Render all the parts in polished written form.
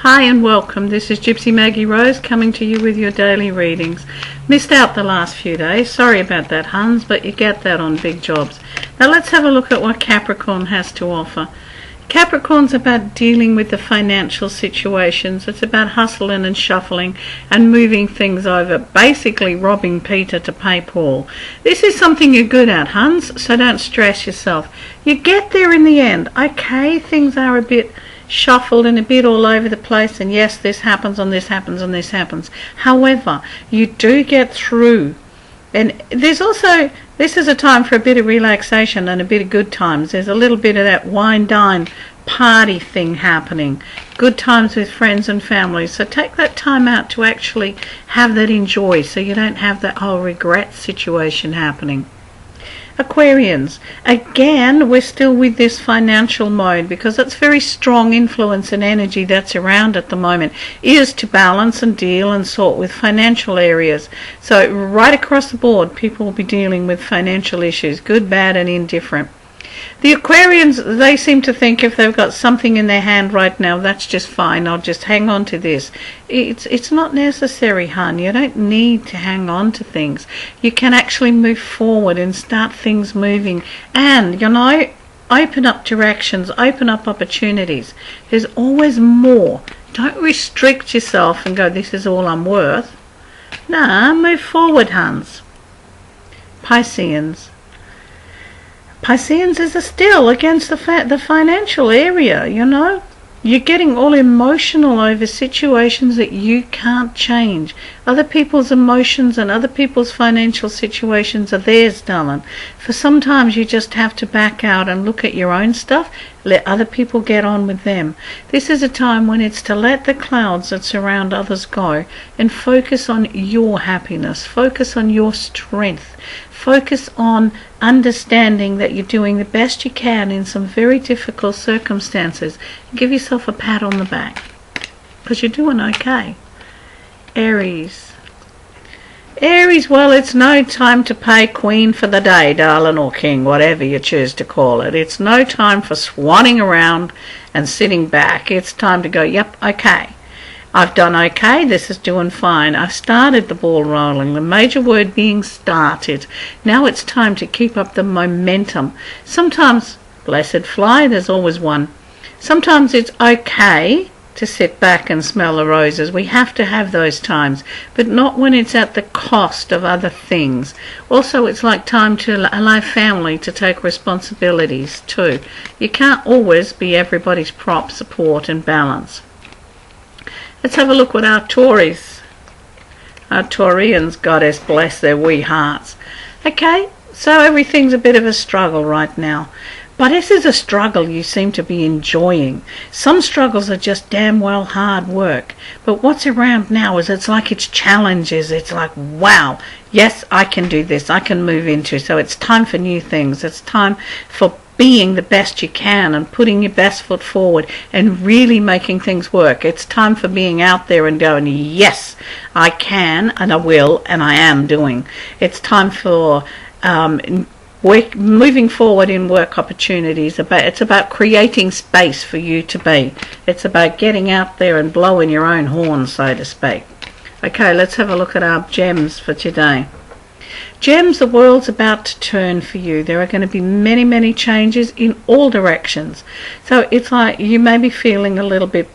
Hi and welcome. This is Gypsy Maggie Rose coming to you with your daily readings. Missed out the last few days. Sorry about that, Hans, but you get that on big jobs. Now let's have a look at what Capricorn has to offer. Capricorn's about dealing with the financial situations. It's about hustling and shuffling and moving things over, basically robbing Peter to pay Paul. This is something you're good at, Hans, so don't stress yourself. You get there in the end. Okay, things are a bit shuffled and a bit all over the place, and yes, this happens and this happens and this happens. However, you do get through. And there's also, this is a time for a bit of relaxation and a bit of good times. There's a little bit of that wine, dine, party thing happening. Good times with friends and family. So take that time out to actually have that enjoy, so you don't have that whole regret situation happening. Aquarians, again, we're still with this financial mode because that's very strong influence and energy that's around at the moment, is to balance and deal and sort with financial areas. So right across the board, people will be dealing with financial issues, good, bad and indifferent. The Aquarians, they seem to think if they've got something in their hand right now, that's just fine, I'll just hang on to this. It's not necessary, hon. You don't need to hang on to things. You can actually move forward and start things moving. And, you know, open up directions, open up opportunities. There's always more. Don't restrict yourself and go, this is all I'm worth. Nah, move forward, Hans. Pisceans. Pisceans is a still against the financial area, you know. You're getting all emotional over situations that you can't change. Other people's emotions and other people's financial situations are theirs, darling. For sometimes you just have to back out and look at your own stuff, let other people get on with them. This is a time when it's to let the clouds that surround others go and focus on your happiness, focus on your strength, focus on understanding that you're doing the best you can in some very difficult circumstances. Give yourself a pat on the back because you're doing okay. Aries. Aries, well, it's no time to pay queen for the day, darling, or king, whatever you choose to call it. It's no time for swanning around and sitting back. It's time to go, yep, okay. I've done okay, this is doing fine. I've started the ball rolling, the major word being started. Now it's time to keep up the momentum. Sometimes, blessed fly, there's always one. Sometimes it's okay to sit back and smell the roses. We have to have those times, but not when it's at the cost of other things. Also, it's like time to allow family to take responsibilities too. You can't always be everybody's prop, support and balance. Let's have a look what our Tauries, our Taurians, goddess bless their wee hearts. Okay, so everything's a bit of a struggle right now. But this is a struggle you seem to be enjoying. Some struggles are just damn well hard work. But what's around now is it's like it's challenges. It's like, wow, yes, I can do this. I can move into. So it's time for new things. It's time for being the best you can and putting your best foot forward and really making things work. It's time for being out there and going, yes, I can and I will and I am doing. It's time for moving forward in work opportunities. It's about creating space for you to be. It's about getting out there and blowing your own horn, so to speak. Okay, let's have a look at our gems for today. Gems, the world's about to turn for you. There are going to be many, many changes in all directions. So it's like you may be feeling a little bit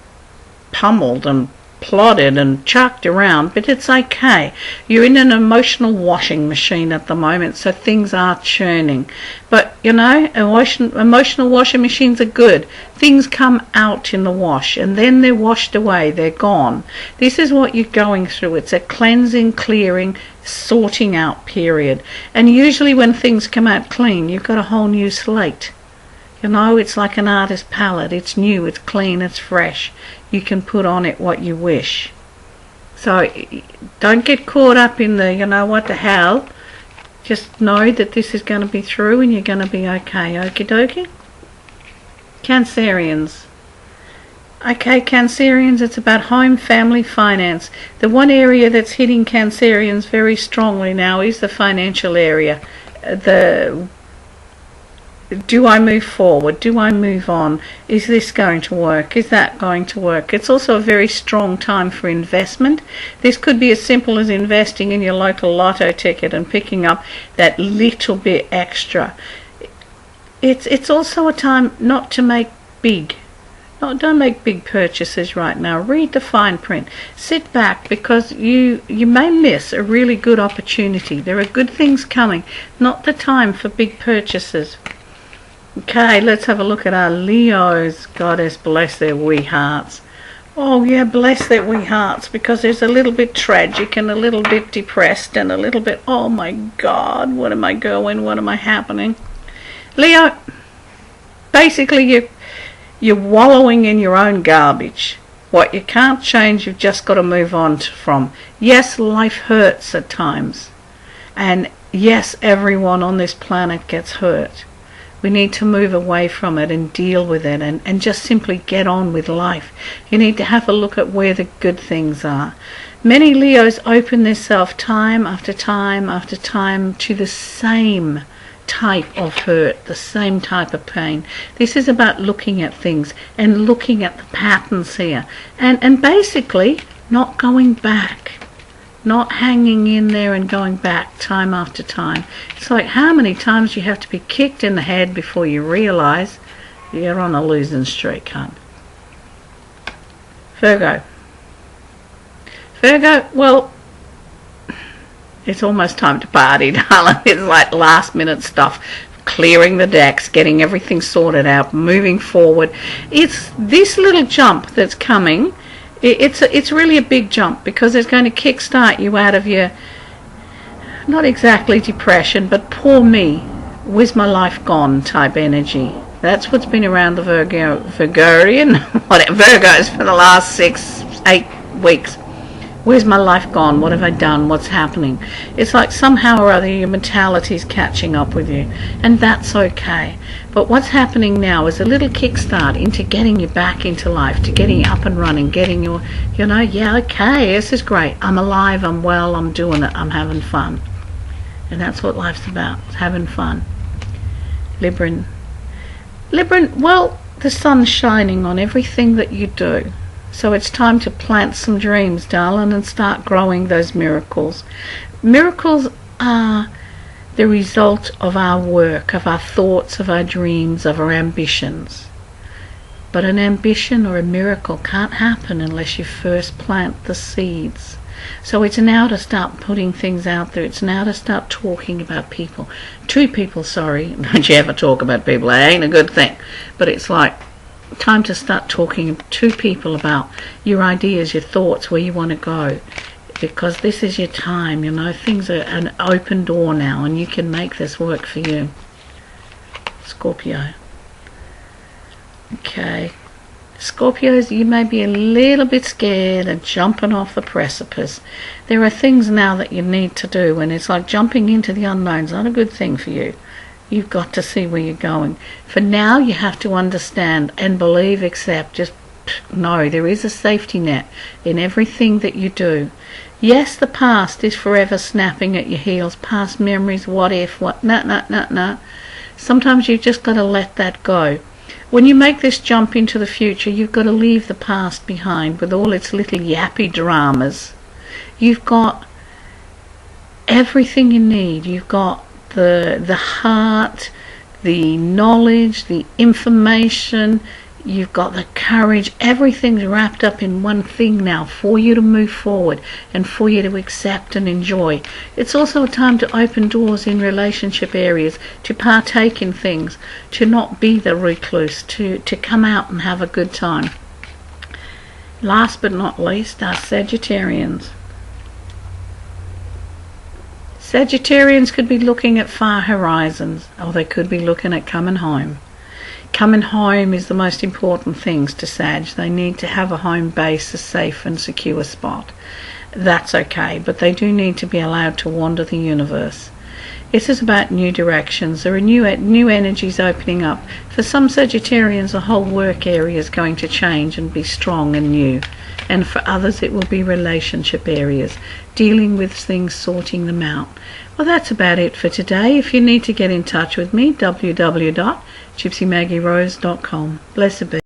pummeled and plodded and chucked around, but it's okay. You're in an emotional washing machine at the moment, so things are churning. But, you know, emotional washing machines are good. Things come out in the wash, and then they're washed away. They're gone. This is what you're going through. It's a cleansing, clearing, sorting out period. And usually when things come out clean, you've got a whole new slate. You know, it's like an artist's palette. It's new, it's clean, it's fresh. You can put on it what you wish. So don't get caught up in the, you know, what the hell. Just know that this is going to be through and you're going to be okay. Okie dokie? Cancerians. Okay, Cancerians, it's about home, family, finance. The one area that's hitting Cancerians very strongly now is the financial area. do I move forward? Do I move on? Is this going to work? Is that going to work? It's also a very strong time for investment. This could be as simple as investing in your local lotto ticket and picking up that little bit extra. It's also a time not to make big. Don't make big purchases right now. Read the fine print. Sit back, because you may miss a really good opportunity. There are good things coming. Not the time for big purchases. Okay, let's have a look at our Leos. Goddess bless their wee hearts. Oh yeah, bless their wee hearts, because there's a little bit tragic and a little bit depressed and a little bit, oh my God, what am I going? What am I happening? Leo, basically you're wallowing in your own garbage. What you can't change, you've just got to move on from. Yes, life hurts at times. And yes, everyone on this planet gets hurt. We need to move away from it and deal with it and just simply get on with life. You need to have a look at where the good things are. Many Leos open themselves time after time after time to the same type of hurt, the same type of pain. This is about looking at things and looking at the patterns here and basically not going back. Not hanging in there and going back time after time. It's like how many times you have to be kicked in the head before you realise you're on a losing streak, hon. Virgo. Virgo, well, it's almost time to party, darling. It's like last minute stuff. Clearing the decks, getting everything sorted out, moving forward. It's this little jump that's coming. It's really a big jump, because it's going to kickstart you out of your, not exactly depression, but poor me, where's my life gone type energy. That's what's been around the Virgorian, Virgos for the last 6-8 weeks. Where's my life gone? What have I done? What's happening? It's like somehow or other your mentality's catching up with you, and that's okay. But what's happening now is a little kickstart into getting you back into life, to getting you up and running, getting your, yeah, okay, this is great. I'm alive, I'm well, I'm doing it, I'm having fun. And that's what life's about, having fun. Libran, well, the sun's shining on everything that you do. So it's time to plant some dreams, darling, and start growing those miracles. Miracles are the result of our work, of our thoughts, of our dreams, of our ambitions. But an ambition or a miracle can't happen unless you first plant the seeds. So it's now to start putting things out there. It's now to start talking about people. To people, sorry. Don't you ever talk about people. That ain't a good thing. But it's like time to start talking to people about your ideas, your thoughts, where you want to go, because this is your time. Things are an open door now, and you can make this work for you. Scorpio. Okay, Scorpios, you may be a little bit scared and jumping off the precipice. There are things now that you need to do, and it's like jumping into the unknown. It's not a good thing for you. You've got to see where you're going. For now, you have to understand and believe, accept, just know there is a safety net in everything that you do. Yes, the past is forever snapping at your heels. Past memories, what if, what, no. Sometimes you've just got to let that go. When you make this jump into the future, you've got to leave the past behind with all its little yappy dramas. You've got everything you need. You've got the heart, the knowledge, the information, you've got the courage. Everything's wrapped up in one thing now for you to move forward and for you to accept and enjoy. It's also a time to open doors in relationship areas, to partake in things, to not be the recluse, to come out and have a good time. Last but not least, our Sagittarians. Sagittarians could be looking at far horizons, or they could be looking at coming home. Coming home is the most important things to Sag. They need to have a home base, a safe and secure spot. That's okay, but they do need to be allowed to wander the universe. This is about new directions. There are new energies opening up. For some Sagittarians, the whole work area is going to change and be strong and new. And for others, it will be relationship areas, dealing with things, sorting them out. Well, that's about it for today. If you need to get in touch with me, www.gypsymaggierose.com. Blessed be.